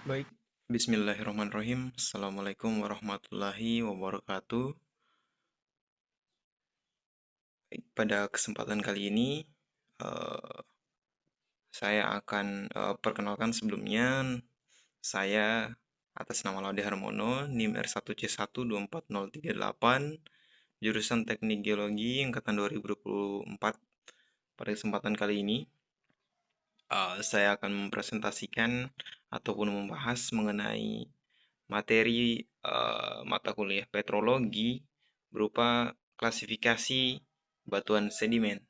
Baik, Bismillahirrahmanirrahim. Assalamualaikum warahmatullahi wabarakatuh. Baik, pada kesempatan kali ini, eh, saya akan perkenalkan sebelumnya. Saya atas nama Laude Harmono, NIM R1C1240038, jurusan Teknik Geologi angkatan 2024. Pada kesempatan kali ini, saya akan mempresentasikan ataupun membahas mengenai materi mata kuliah petrologi berupa klasifikasi batuan sedimen.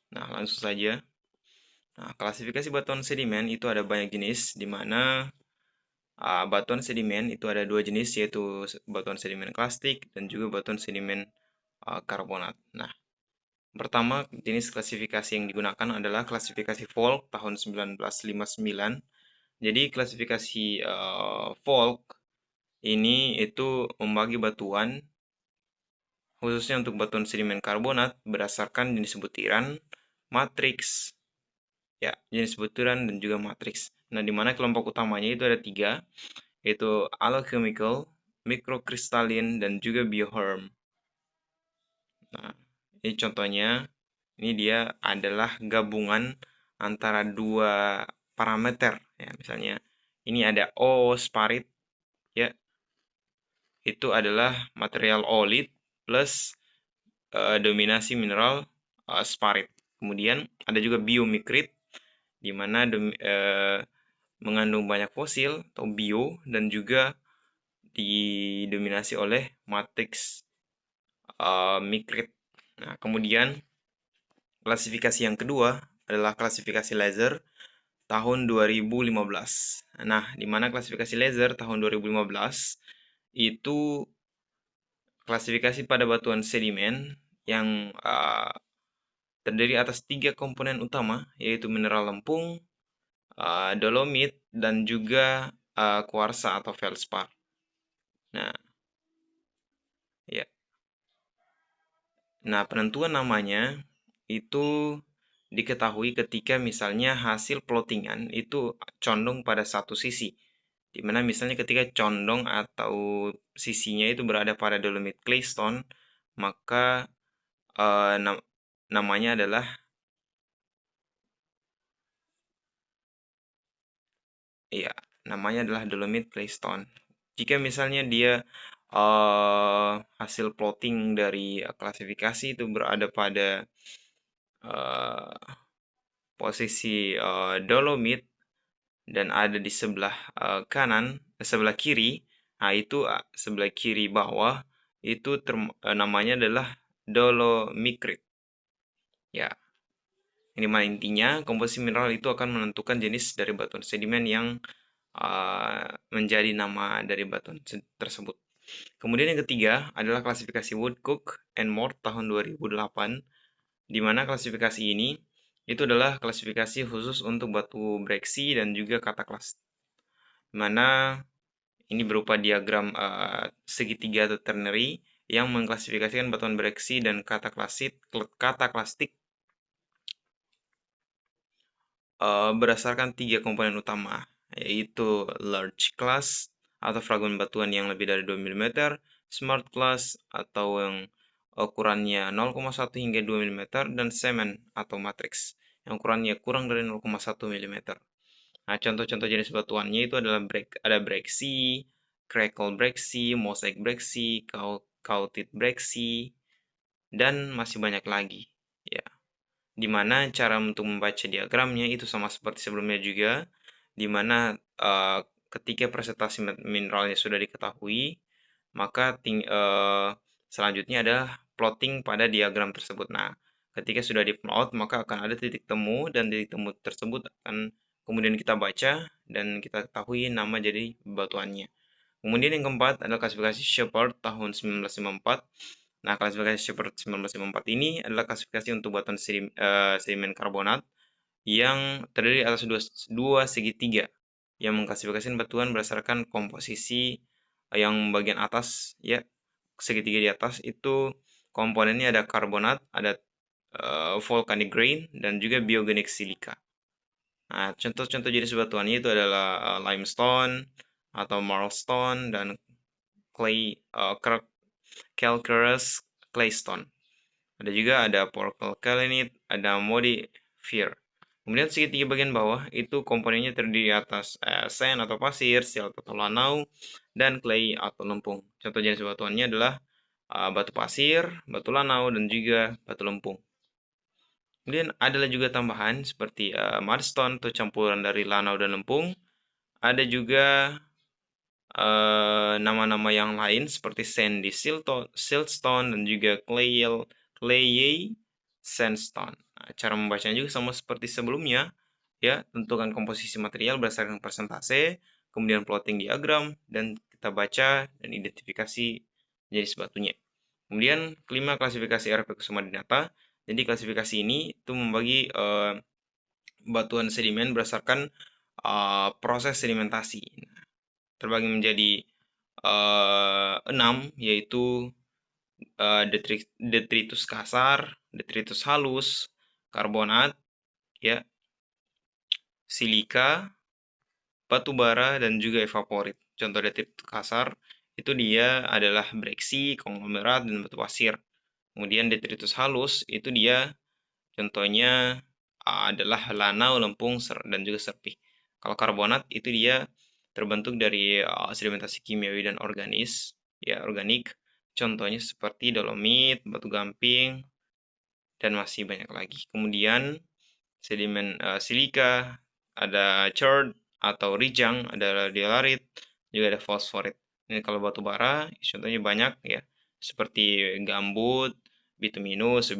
Nah, langsung saja. Nah, klasifikasi batuan sedimen itu ada banyak jenis, di mana batuan sedimen itu ada dua jenis, yaitu batuan sedimen klastik dan juga batuan sedimen karbonat. Nah, pertama jenis klasifikasi yang digunakan adalah klasifikasi Volk tahun 1959. Jadi klasifikasi Volk ini itu membagi batuan khususnya untuk batuan sedimen karbonat berdasarkan jenis butiran, matriks, ya jenis butiran dan juga matriks. Nah, di mana kelompok utamanya itu ada tiga, yaitu allochemical, microcrystalline, dan juga bioherm. Nah, ini contohnya, ini dia adalah gabungan antara dua parameter, ya misalnya ini ada O sparit, ya itu adalah material olit plus dominasi mineral sparit. Kemudian ada juga biomikrit, di mana mengandung banyak fosil atau bio dan juga didominasi oleh matriks mikrit. Nah, kemudian klasifikasi yang kedua adalah klasifikasi laser tahun 2015. Nah, di mana klasifikasi laser tahun 2015 itu klasifikasi pada batuan sedimen yang terdiri atas tiga komponen utama, yaitu mineral lempung, dolomit, dan juga kuarsa atau feldspar. Nah, ya. Nah, penentuan namanya itu diketahui ketika misalnya hasil plottingan itu condong pada satu sisi. Dimana misalnya ketika condong atau sisinya itu berada pada dolomit claystone, maka namanya adalah dolomit claystone. Jika misalnya dia hasil plotting dari klasifikasi itu berada pada uh, posisi dolomit dan ada di sebelah kanan, sebelah kiri, nah itu sebelah kiri bawah itu namanya adalah dolomikrit. Ya, ini mana intinya komposisi mineral itu akan menentukan jenis dari batuan sedimen yang menjadi nama dari batuan tersebut. Kemudian yang ketiga adalah klasifikasi Woodcock and Moore tahun 2008, di mana klasifikasi ini itu adalah klasifikasi khusus untuk batu breksi dan juga kataklastik, mana ini berupa diagram segitiga atau ternary yang mengklasifikasikan batuan breksi dan kataklastik berdasarkan tiga komponen utama, yaitu large class atau fragmen batuan yang lebih dari 2 mm, smart class atau yang ukurannya 0,1 hingga 2 mm, dan cement atau matrix yang ukurannya kurang dari 0,1 mm. Nah, contoh-contoh jenis batuannya itu adalah ada breksi, crackle breksi, mosaic breksi, coated breksi, dan masih banyak lagi. Ya, di mana cara untuk membaca diagramnya itu sama seperti sebelumnya juga, di mana ketika presentasi mineralnya sudah diketahui, maka selanjutnya adalah plotting pada diagram tersebut. Nah, ketika sudah diplot, maka akan ada titik temu dan titik temu tersebut akan kemudian kita baca dan kita ketahui nama jadi batuannya. Kemudian yang keempat adalah klasifikasi Shepard tahun 1954. Nah, klasifikasi Shepard 1954 ini adalah klasifikasi untuk batuan sedimen karbonat yang terdiri atas dua segitiga yang mengklasifikasikan batuan berdasarkan komposisi yang bagian atas, ya segitiga di atas itu komponennya ada karbonat, ada volcanic grain, dan juga biogenic silica. Nah, contoh-contoh jenis batuannya itu adalah limestone atau marlstone dan calcareous claystone. Ada porcelainite, ada modifier. Kemudian segitiga bagian bawah itu komponennya terdiri atas sand atau pasir, silt atau lanau, dan clay atau lempung. Contoh jenis batuannya adalah batu pasir, batu lanau, dan juga batu lempung. Kemudian adalah juga tambahan seperti mudstone atau campuran dari lanau dan lempung. Ada juga nama-nama yang lain seperti sandy siltstone dan juga clayey sandstone. Nah, cara membacanya juga sama seperti sebelumnya, ya. Tentukan komposisi material berdasarkan persentase, kemudian plotting diagram, dan kita baca dan identifikasi jenis batunya. Kemudian kelima, klasifikasi RP Kusumadinata. Jadi klasifikasi ini itu membagi batuan sedimen berdasarkan proses sedimentasi. Terbagi menjadi 6, yaitu detritus kasar, detritus halus, karbonat, ya, silika, batu bara, dan juga evaporit. Contoh detritus kasar itu dia adalah breksi, konglomerat, dan batu pasir. Kemudian detritus halus itu dia contohnya adalah lanau, lempung, dan juga serpih. Kalau karbonat itu dia terbentuk dari sedimentasi kimiawi dan organik. Contohnya seperti dolomit, batu gamping, dan masih banyak lagi. Kemudian sedimen silika, ada chert atau rijang, ada dilarit, juga ada fosforit. Ini kalau batu bara, contohnya banyak ya, seperti gambut, bituminus,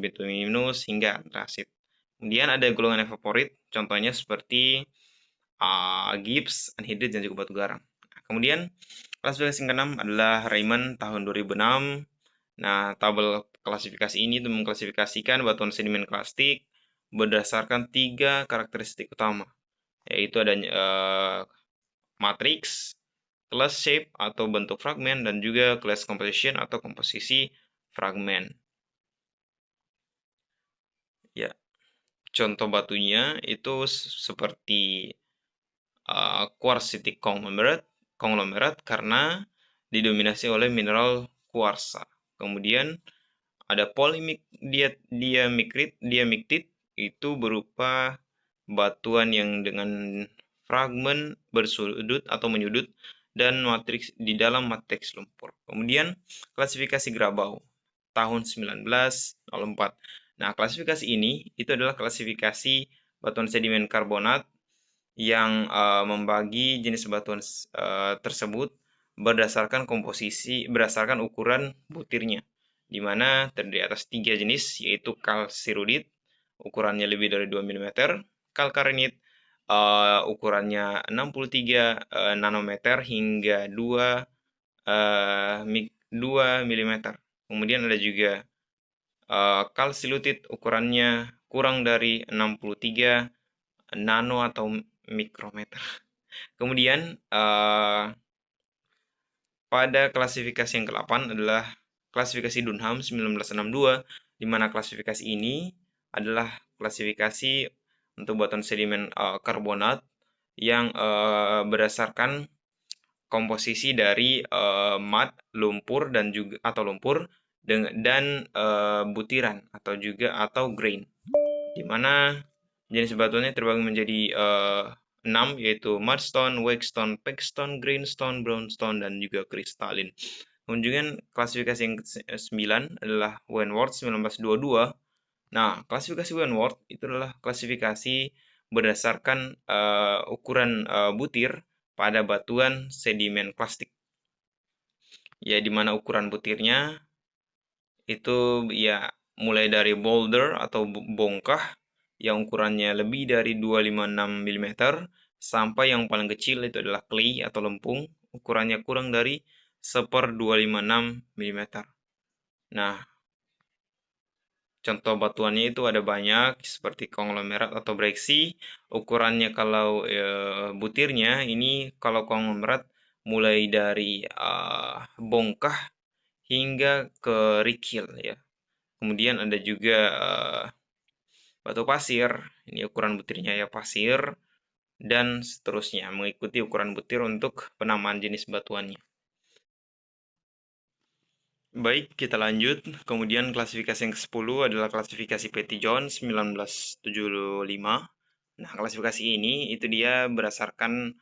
hingga antrasit. Kemudian ada golongan evaporit, contohnya seperti gips, anhidrit, dan juga batu garam. Nah, kemudian klasifikasi ke-6 adalah Raymond tahun 2006. Nah, tabel klasifikasi ini itu mengklasifikasikan batuan sedimen karstik berdasarkan 3 karakteristik utama, yaitu ada matriks, class shape atau bentuk fragmen, dan juga class composition atau komposisi fragmen. Ya, contoh batunya itu seperti quartzitic conglomerate karena didominasi oleh mineral kuarsa. Kemudian ada diamicrit itu berupa batuan yang dengan fragmen bersudut atau menyudut dan matriks di dalam matriks lumpur. Kemudian klasifikasi Grabau tahun 1904. Nah, klasifikasi ini itu adalah klasifikasi batuan sedimen karbonat yang membagi jenis batuan tersebut berdasarkan ukuran butirnya, di mana terdiri atas 3 jenis, yaitu kalsirudit, ukurannya lebih dari 2 mm, kalkarenit, ukurannya 63 nanometer hingga 2 mm. Kemudian ada juga kalsilutit, ukurannya kurang dari 63 nano atau mikrometer. Kemudian pada klasifikasi yang ke-8 adalah klasifikasi Dunham 1962, di mana klasifikasi ini adalah klasifikasi untuk batuan sedimen karbonat yang berdasarkan komposisi dari mud, lumpur, dan butiran atau grain, di mana jenis batuannya terbagi menjadi 6, yaitu mudstone, wakestone, pegstone, greenstone, brownstone, dan juga kristalin. Kemudian klasifikasi yang ke-9 adalah Wentworth 1922. Nah, klasifikasi Wentworth itu adalah klasifikasi berdasarkan ukuran butir pada batuan sedimen plastik. Ya, di mana ukuran butirnya itu ya mulai dari boulder atau bongkah yang ukurannya lebih dari 256 mm sampai yang paling kecil itu adalah clay atau lempung, ukurannya kurang dari 1/256 mm. Nah, contoh batuannya itu ada banyak seperti konglomerat atau breksi. Ukurannya kalau butirnya ini kalau konglomerat mulai dari bongkah hingga ke rikil ya. Kemudian ada juga batu pasir, ini ukuran butirnya ya pasir, dan seterusnya, mengikuti ukuran butir untuk penamaan jenis batuannya. Baik, kita lanjut. Kemudian klasifikasi yang ke-10 adalah klasifikasi Petty Jones 1975. Nah, klasifikasi ini itu dia berdasarkan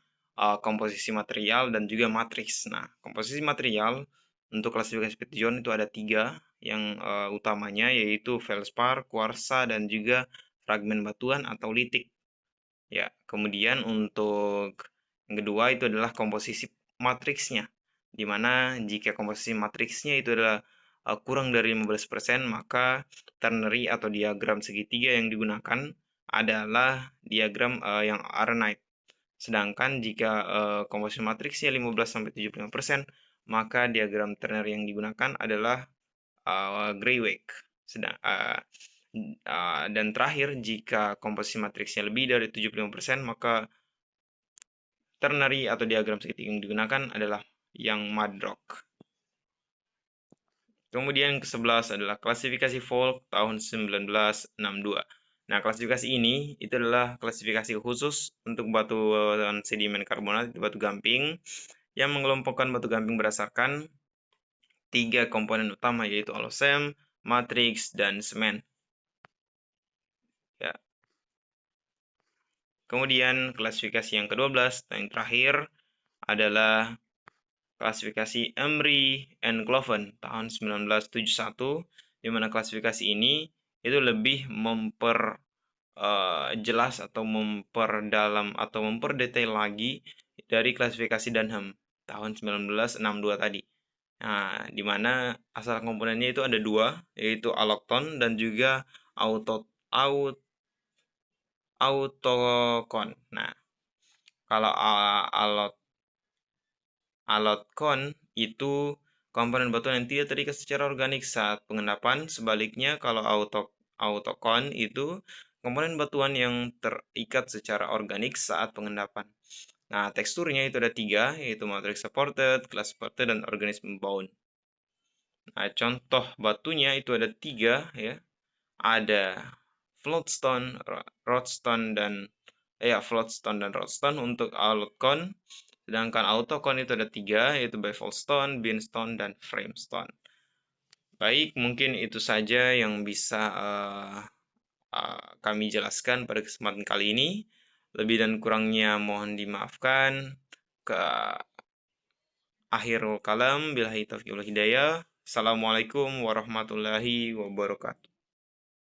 komposisi material dan juga matriks. Nah, komposisi material untuk klasifikasi Petty Jones itu ada 3 yang utamanya, yaitu feldspar, kuarsa, dan juga fragmen batuan atau litik. Ya, kemudian untuk yang kedua itu adalah komposisi matriksnya, di mana jika komposisi matriksnya itu adalah kurang dari 15%, maka ternary atau diagram segitiga yang digunakan adalah diagram yang Aronite. Sedangkan jika komposisi matriksnya 15-75%, maka diagram ternary yang digunakan adalah Greyweg. Dan terakhir, jika komposisi matriksnya lebih dari 75%, maka ternary atau diagram segitiga yang digunakan adalah yang Madrock. Kemudian ke-11 adalah klasifikasi Volk tahun 1962. Nah, klasifikasi ini itu adalah klasifikasi khusus untuk batuan sedimen karbonat, batu gamping, yang mengelompokkan batu gamping berdasarkan 3 komponen utama, yaitu holocene, matriks, dan semen. Ya. Kemudian klasifikasi yang ke-12 dan yang terakhir adalah klasifikasi Emery and Cloven tahun 1971, di mana klasifikasi ini itu lebih memperjelas atau memperdalam atau memperdetail lagi dari klasifikasi Dunham tahun 1962 tadi. Nah, di mana asal komponennya itu ada 2, yaitu allochthon dan juga autochthon. Nah, kalau allochthon itu komponen batuan yang tidak terikat secara organik saat pengendapan. Sebaliknya, kalau autochthon itu komponen batuan yang terikat secara organik saat pengendapan. Nah, teksturnya itu ada 3, yaitu matrix supported, glass supported, dan organism bound. Nah, contoh batunya itu ada 3 ya. Ada floatstone, roadstone untuk allochthon. Sedangkan autochthon itu ada 3, yaitu bafflestone, beanstone, dan framestone. Baik, mungkin itu saja yang bisa kami jelaskan pada kesempatan kali ini. Lebih dan kurangnya mohon dimaafkan. Ke akhirul kalam, billahi taufiq wal hidayah. Assalamualaikum warahmatullahi wabarakatuh.